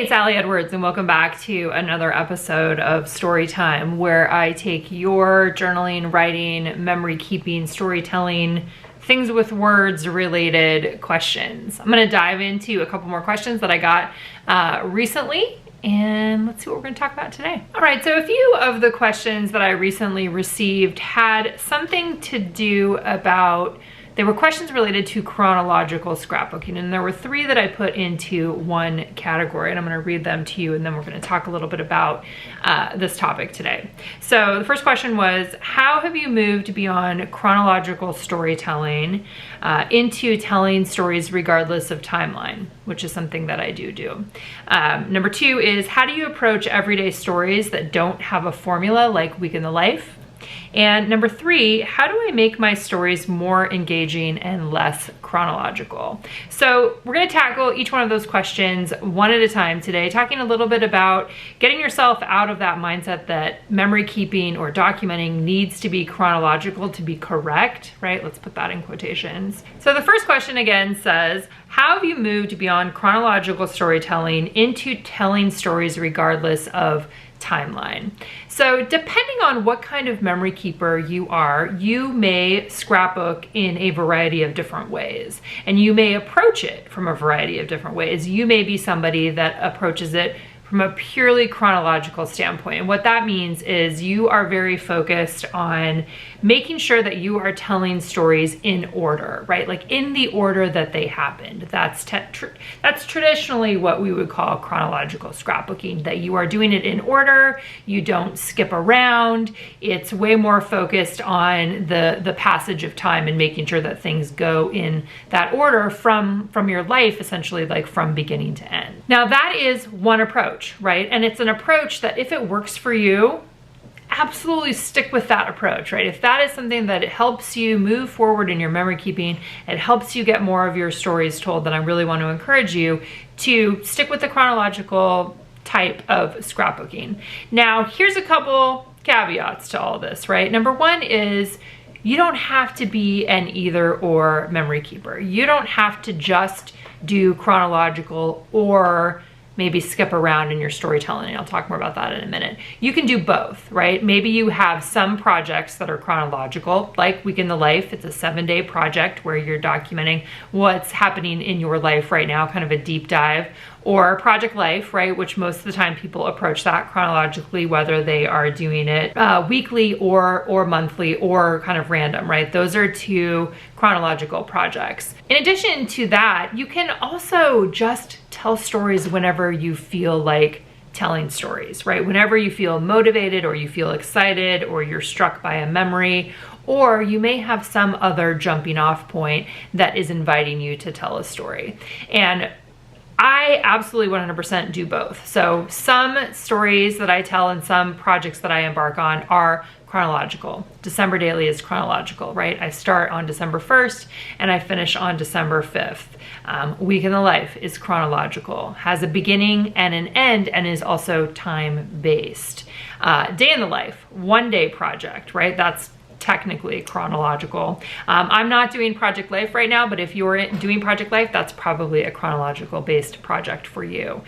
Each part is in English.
Hey, it's Allie Edwards, and welcome back to another episode of Storytime, where I take your journaling, writing, memory keeping, storytelling, things with words related questions. I'm going to dive into a couple more questions that I got recently, and let's see what we're going to talk about today. All right, so a few of the questions that I recently received had something to do about, they were questions related to chronological scrapbooking, and there were three that I put into one category, and I'm going to read them to you, and then we're going to talk a little bit about this topic today. So the first question was, how have you moved beyond chronological storytelling into telling stories regardless of timeline, which is something that I do. Number two is, how do you approach everyday stories that don't have a formula like Week in the Life? And number three, how do I make my stories more engaging and less chronological? So we're going to tackle each one of those questions one at a time today, talking a little bit about getting yourself out of that mindset that memory keeping or documenting needs to be chronological to be correct, right? Let's put that in quotations. So the first question again says, how have you moved beyond chronological storytelling into telling stories regardless of timeline? So depending on what kind of memory keeper you are, you may scrapbook in a variety of different ways, and you may approach it from a variety of different ways. You may be somebody that approaches it from a purely chronological standpoint. And what that means is you are very focused on making sure that you are telling stories in order, right? Like in the order that they happened. That's traditionally what we would call chronological scrapbooking, that you are doing it in order, you don't skip around. It's way more focused on the passage of time and making sure that things go in that order from your life, essentially, like from beginning to end. Now that is one approach, right? And it's an approach that if it works for you, absolutely stick with that approach, right? If that is something that it helps you move forward in your memory keeping, it helps you get more of your stories told, then I really want to encourage you to stick with the chronological type of scrapbooking. Now, here's a couple caveats to all this, right? Number one is you don't have to be an either or memory keeper. You don't have to just do chronological or maybe skip around in your storytelling, and I'll talk more about that in a minute. You can do both, right? Maybe you have some projects that are chronological, like Week in the Life. It's a 7-day project where you're documenting what's happening in your life right now, kind of a deep dive. Or Project Life, right, which most of the time people approach that chronologically, whether they are doing it weekly or monthly or kind of random, right? Those are two chronological projects. In addition to that, you can also just tell stories whenever you feel like telling stories, right? Whenever you feel motivated or you feel excited or you're struck by a memory, or you may have some other jumping off point that is inviting you to tell a story. And I absolutely 100% do both. So some stories that I tell and some projects that I embark on are chronological. December Daily is chronological, right? I start on December 1st and I finish on December 5th. Week in the Life is chronological, has a beginning and an end, and is also time-based. Day in the Life, 1-day project, right? That's technically chronological. I'm not doing Project Life right now, but if you're doing Project Life, that's probably a chronological based project for you.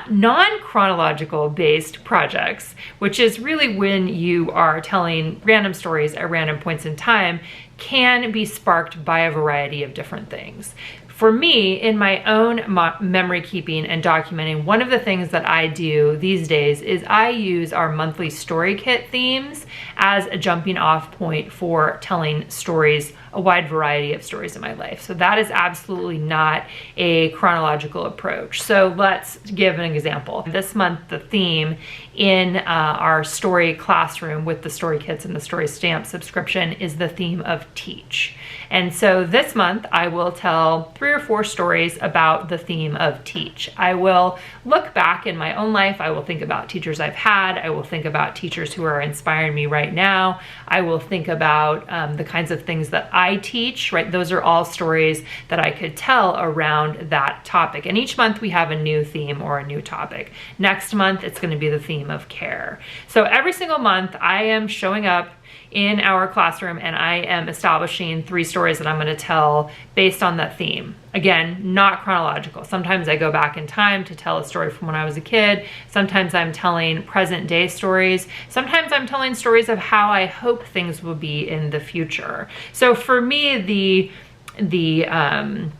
Non-chronological based projects, which is really when you are telling random stories at random points in time, can be sparked by a variety of different things. For me, in my own memory keeping and documenting, one of the things that I do these days is I use our monthly story kit themes as a jumping off point for telling stories, a wide variety of stories in my life. So that is absolutely not a chronological approach. So let's give an example. This month, the theme in our story classroom with the story kits and the story stamp subscription is the theme of teach. And so this month I will tell 3 or 4 stories about the theme of teach. I will look back in my own life. I will think about teachers I've had. I will think about teachers who are inspiring me right now. I will think about the kinds of things that I teach, right? Those are all stories that I could tell around that topic. And each month we have a new theme or a new topic. Next month, it's going to be the theme of care. So every single month I am showing up in our classroom and I am establishing 3 stories that I'm going to tell based on that theme. Again, not chronological. Sometimes I go back in time to tell a story from when I was a kid. Sometimes I'm telling present day stories. Sometimes I'm telling stories of how I hope things will be in the future. So for me, the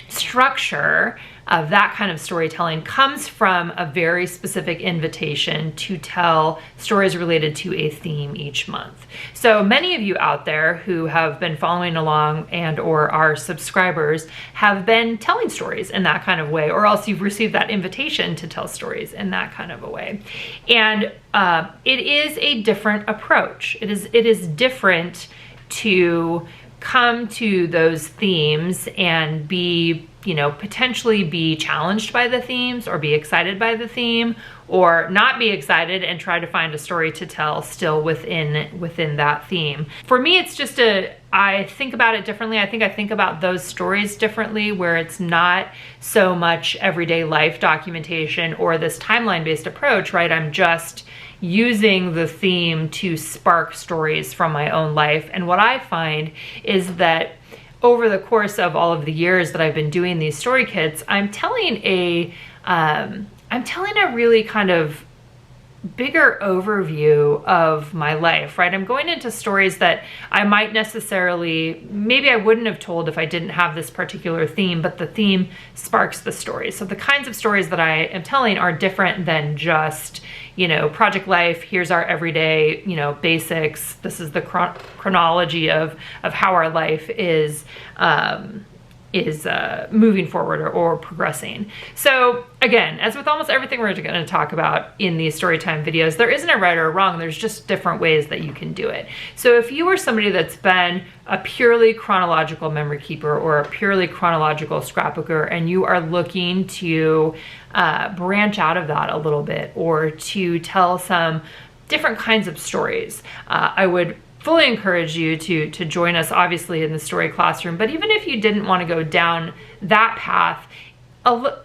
structure of that kind of storytelling comes from a very specific invitation to tell stories related to a theme each month. So many of you out there who have been following along and or are subscribers have been telling stories in that kind of way, or else you've received that invitation to tell stories in that kind of a way. And it is a different approach. It is different to come to those themes and be, potentially be challenged by the themes or be excited by the theme, or not be excited and try to find a story to tell still within that theme. For me, it's just I think about it differently. I think about those stories differently, where it's not so much everyday life documentation or this timeline-based approach, right? I'm just using the theme to spark stories from my own life. And what I find is that over the course of all of the years that I've been doing these story kits, I'm telling a really kind of bigger overview of my life, right? I'm going into stories that I might maybe I wouldn't have told if I didn't have this particular theme, but the theme sparks the story. So the kinds of stories that I am telling are different than just, project life, here's our everyday, basics. This is the chronology of how our life is moving forward or progressing. So again, as with almost everything we're going to talk about in these Storytime videos, there isn't a right or a wrong. There's just different ways that you can do it. So if you are somebody that's been a purely chronological memory keeper or a purely chronological scrapbooker, and you are looking to branch out of that a little bit or to tell some different kinds of stories, I would fully encourage you to join us, obviously, in the story classroom. But even if you didn't want to go down that path,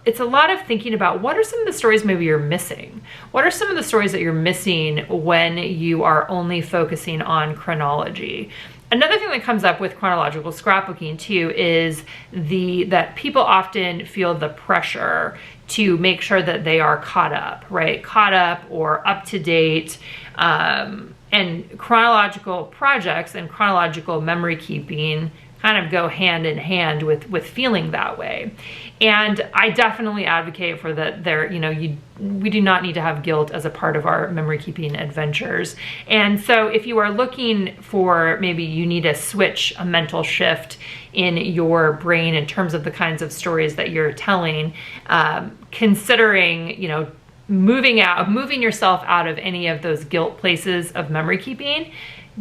it's a lot of thinking about what are some of the stories maybe you're missing? What are some of the stories that you're missing when you are only focusing on chronology? Another thing that comes up with chronological scrapbooking too is that people often feel the pressure to make sure that they are caught up, right? Caught up or up to date. And chronological projects and chronological memory keeping kind of go hand in hand with feeling that way. And I definitely advocate for that. We do not need to have guilt as a part of our memory keeping adventures. And so if you are looking for, maybe you need a switch, a mental shift in your brain in terms of the kinds of stories that you're telling, considering, moving yourself out of any of those guilt places of memory keeping,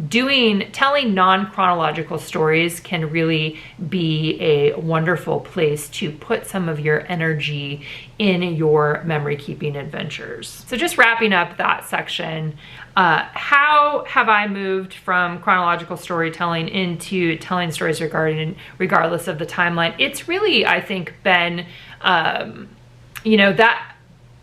telling non-chronological stories can really be a wonderful place to put some of your energy in your memory keeping adventures. So just wrapping up that section, how have I moved from chronological storytelling into telling stories regardless of the timeline? It's really, I think, been, that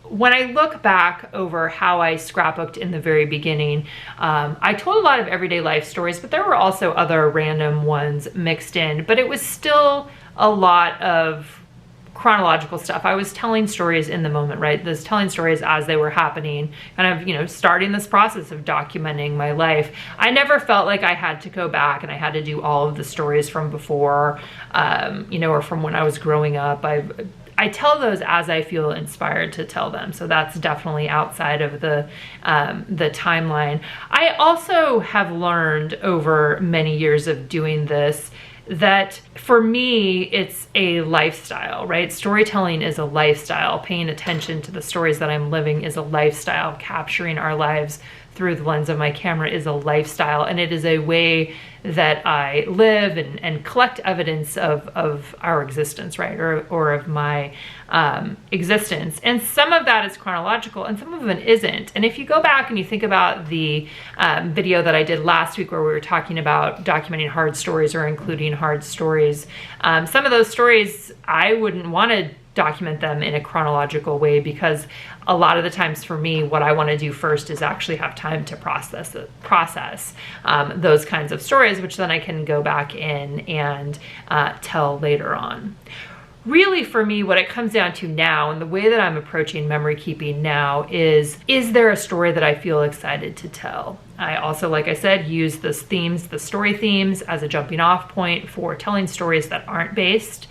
when I look back over how I scrapbooked in the very beginning, I told a lot of everyday life stories, but there were also other random ones mixed in, but it was still a lot of chronological stuff. I was telling stories in the moment, right? Those telling stories as they were happening, kind of, starting this process of documenting my life. I never felt like I had to go back and I had to do all of the stories from before, or from when I was growing up. I tell those as I feel inspired to tell them. So that's definitely outside of the timeline. I also have learned over many years of doing this that for me, it's a lifestyle, right? Storytelling is a lifestyle. Paying attention to the stories that I'm living is a lifestyle. Capturing our lives through the lens of my camera is a lifestyle, and it is a way that I live and collect evidence of our existence, right? Or of my existence. And some of that is chronological and some of it isn't. And if you go back and you think about the video that I did last week where we were talking about documenting hard stories or including hard stories, some of those stories I wouldn't want to document them in a chronological way, because a lot of the times for me, what I want to do first is actually have time to process those kinds of stories, which then I can go back in and tell later on. Really, for me, what it comes down to now, and the way that I'm approaching memory keeping now is there a story that I feel excited to tell? I also, like I said, use those themes, the story themes, as a jumping off point for telling stories that aren't based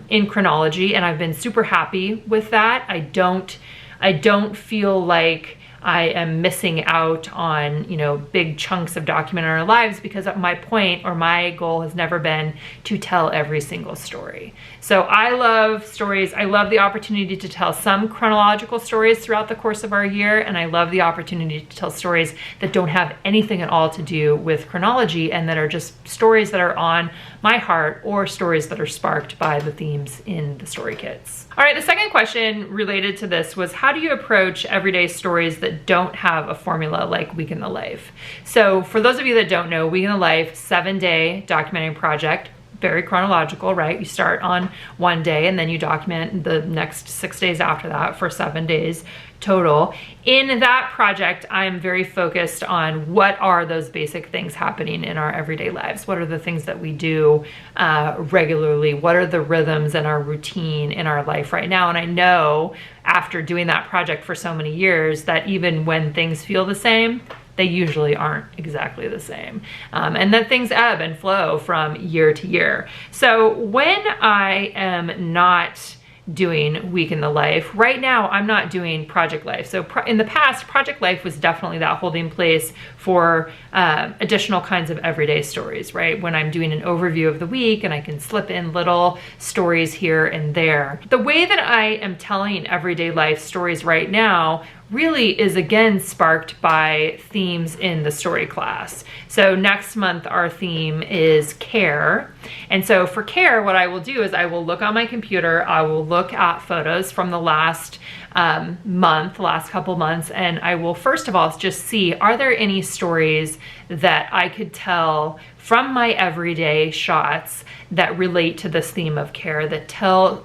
in chronology, and I've been super happy with that. I don't feel like I am missing out on, you know, big chunks of documenting our lives, because my point or my goal has never been to tell every single story. So I love stories. I love the opportunity to tell some chronological stories throughout the course of our year, and I love the opportunity to tell stories that don't have anything at all to do with chronology, and that are just stories that are on my heart, or stories that are sparked by the themes in the story kits. All right, the second question related to this was, how do you approach everyday stories that don't have a formula like Week in the Life? So for those of you that don't know, Week in the Life, 7-day documenting project, very chronological, right? You start on one day and then you document the next 6 days after that for 7 days total. In that project, I'm very focused on what are those basic things happening in our everyday lives. What are the things that we do regularly? What are the rhythms and our routine in our life right now? And I know after doing that project for so many years that even when things feel the same, they usually aren't exactly the same. And that things ebb and flow from year to year. So when I am not doing Week in the Life, right now I'm not doing Project Life. So in the past, Project Life was definitely that holding place for additional kinds of everyday stories, right? When I'm doing an overview of the week and I can slip in little stories here and there. The way that I am telling everyday life stories right now really is again sparked by themes in the story class. So next month our theme is care. And so for care, what I will do is I will look on my computer, I will look at photos from the last last couple months, and I will first of all just see, are there any stories that I could tell from my everyday shots that relate to this theme of care, that tell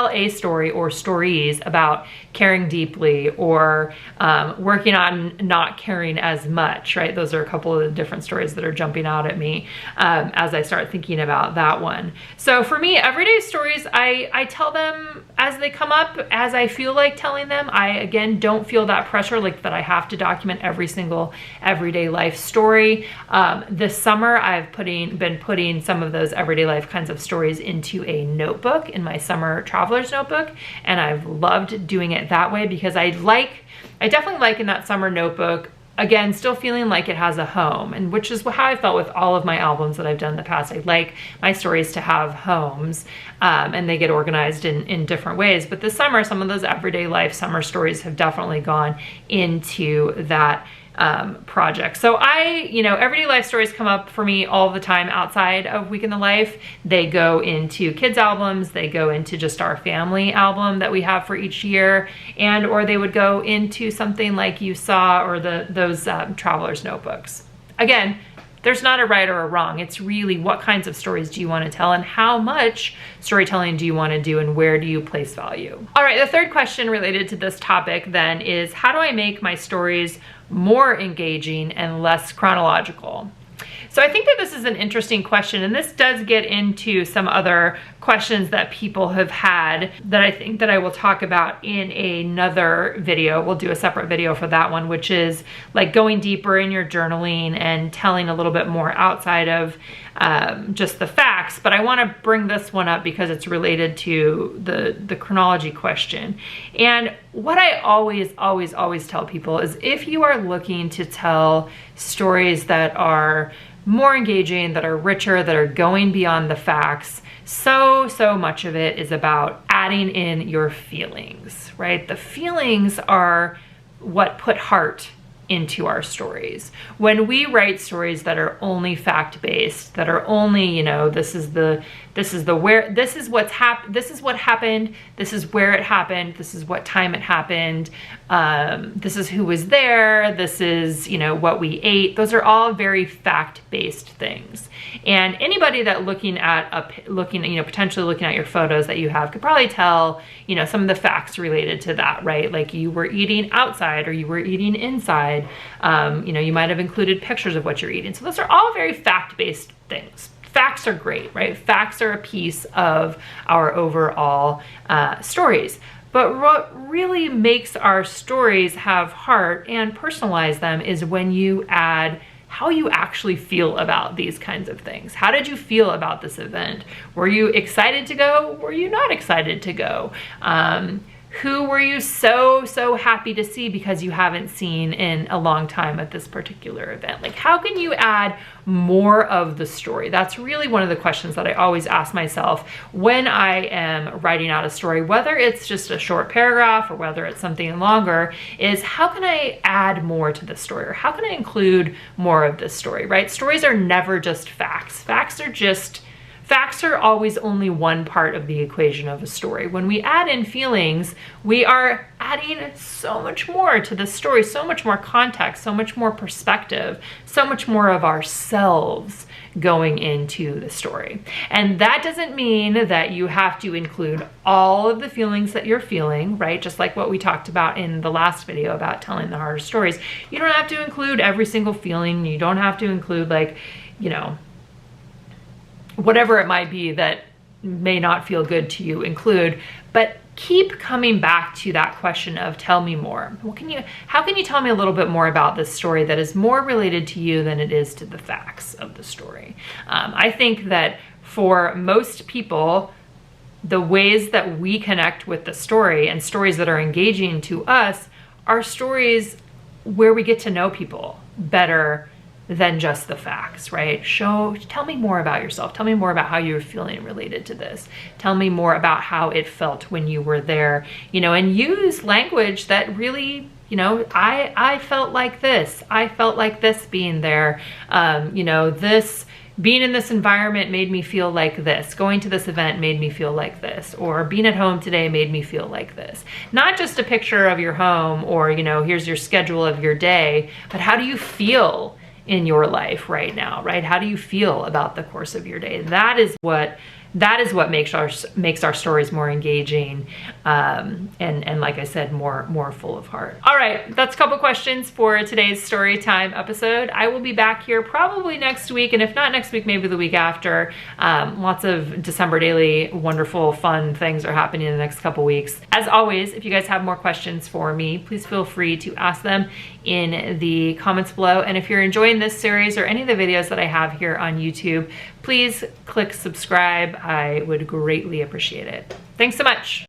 a story or stories about caring deeply, or working on not caring as much, right? Those are a couple of the different stories that are jumping out at me as I start thinking about that one. So for me, everyday stories, I tell them as they come up, as I feel like telling them. I, again, don't feel that pressure like that I have to document every single everyday life story. This summer, I've been putting some of those everyday life kinds of stories into a notebook, in my summer traveler's notebook, and I've loved doing it that way, because I definitely like in that summer notebook, again, still feeling like it has a home, and which is how I felt with all of my albums that I've done in the past. I like my stories to have homes, and they get organized in different ways. But this summer, some of those everyday life summer stories have definitely gone into that project. So everyday life stories come up for me all the time outside of Week in the Life. They go into kids albums, they go into just our family album that we have for each year, or they would go into something like you saw, or those traveler's notebooks. Again, there's not a right or a wrong. It's really what kinds of stories do you want to tell, and how much storytelling do you want to do, and where do you place value? All right, the third question related to this topic then is, how do I make my stories more engaging and less chronological? So I think that this is an interesting question, and this does get into some other questions that people have had that I think that I will talk about in another video. We'll do a separate video for that one, which is like going deeper in your journaling and telling a little bit more outside of just the facts. But I want to bring this one up because it's related to the chronology question. And what I always tell people is, if you are looking to tell stories that are more engaging, that are richer, that are going beyond the facts, so much of it is about adding in your feelings, right? The feelings are what put heart into our stories. When we write stories that are only fact-based, that are only, you know, this is what happened, this is where it happened, this is what time it happened, this is who was there, this is, you know, what we ate. Those are all very fact-based things. And anybody that potentially looking at your photos that you have could probably tell, you know, some of the facts related to that, right? Like you were eating outside or you were eating inside. You know, you might have included pictures of what you're eating. So those are all very fact-based things. Facts are great, right? Facts are a piece of our overall stories. But what really makes our stories have heart and personalize them is when you add how you actually feel about these kinds of things. How did you feel about this event? Were you excited to go? Were you not excited to go? Who were you so happy to see because you haven't seen in a long time at this particular event? Like, how can you add more of the story? That's really one of the questions that I always ask myself when I am writing out a story, whether it's just a short paragraph or whether it's something longer, is how can I add more to the story, or how can I include more of this story, right? Stories are never just facts. Facts are always only one part of the equation of a story. When we add in feelings, we are adding so much more to the story, so much more context, so much more perspective, so much more of ourselves going into the story. And that doesn't mean that you have to include all of the feelings that you're feeling, right? Just like what we talked about in the last video about telling the harder stories. You don't have to include every single feeling. You don't have to include, like, you know, whatever it might be that may not feel good to you, include, but keep coming back to that question of tell me more. How can you tell me a little bit more about this story that is more related to you than it is to the facts of the story? I think that for most people, the ways that we connect with the story and stories that are engaging to us are stories where we get to know people better than just the facts, right? Tell me more about yourself. Tell me more about how you're feeling related to this. Tell me more about how it felt when you were there, you know, and use language that really, you know, I felt like this. I felt like this being there. You know, this being in this environment made me feel like this. Going to this event made me feel like this. Or being at home today made me feel like this. Not just a picture of your home or, you know, here's your schedule of your day, but how do you feel in your life right now, right? How do you feel about the course of your day? That is what makes our stories more engaging, and like I said, more full of heart. All right, that's a couple questions for today's story time episode. I will be back here probably next week, and if not next week, maybe the week after. Lots of December daily, wonderful, fun things are happening in the next couple weeks. As always, if you guys have more questions for me, please feel free to ask them in the comments below. And if you're enjoying this series or any of the videos that I have here on YouTube, please click subscribe. I would greatly appreciate it. Thanks so much.